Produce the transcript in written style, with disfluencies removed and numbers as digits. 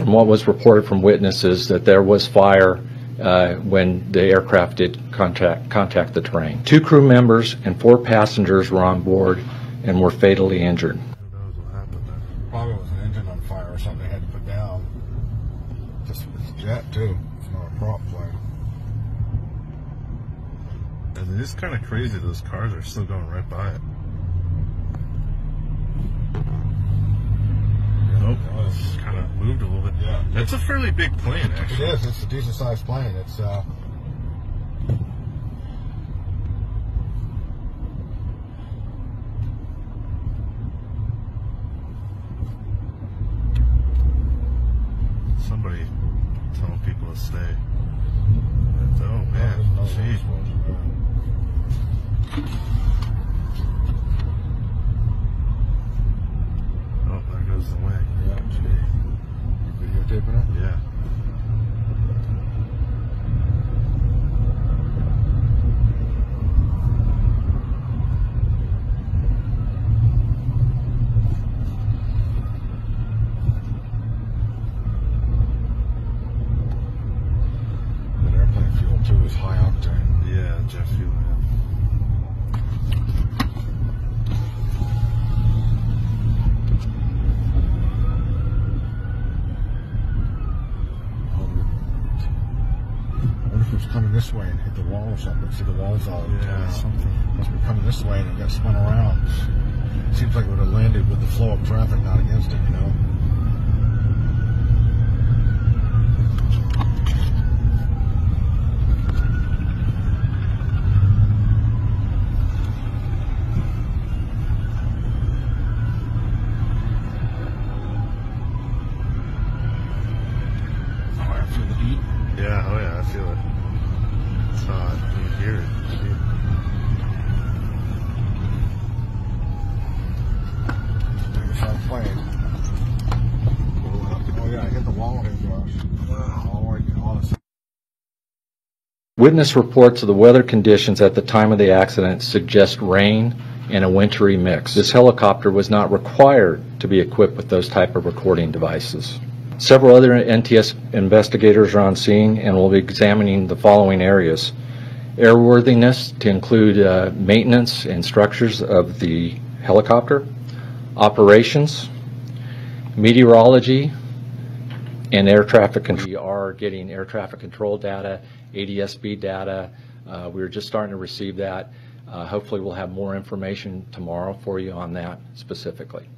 from what was reported from witnesses, that there was fire when the aircraft did contact the terrain. 2 crew members and 4 passengers were on board and were fatally injured. Who knows what happened there? Probably was an engine on fire or something they had to put down. It's a jet too. It's not a prop plane. And it is kind of crazy those cars are still going right by it. Nope, it's kind of moved a little bit. Yeah. That's a fairly big plane, actually. It is. It's a decent sized plane. It's Somebody telling people to stay. Oh man, jeez. Oh, there goes the wing. Yeah, gee. You videotaping it? Yeah. That airplane fuel too is high octane. Yeah, jet fuel. Yeah. I wonder if it was coming this way and hit the wall or something. See the walls all Something. must be coming this way and it got spun around. Seems like it would have landed with the flow of traffic, not against it, you know. Oh, I feel the heat. Yeah, oh yeah, I feel it. It's hot. You can hear it. Plane. Oh yeah, I hit the wall here, Josh. Witness reports of the weather conditions at the time of the accident suggest rain and a wintry mix. This helicopter was not required to be equipped with those type of recording devices. Several other NTS investigators are on scene and will be examining the following areas: airworthiness, to include maintenance and structures of the helicopter, operations, meteorology, and air traffic control. We are getting air traffic control data, ADS-B data. We're just starting to receive that. Hopefully we'll have more information tomorrow for you on that specifically.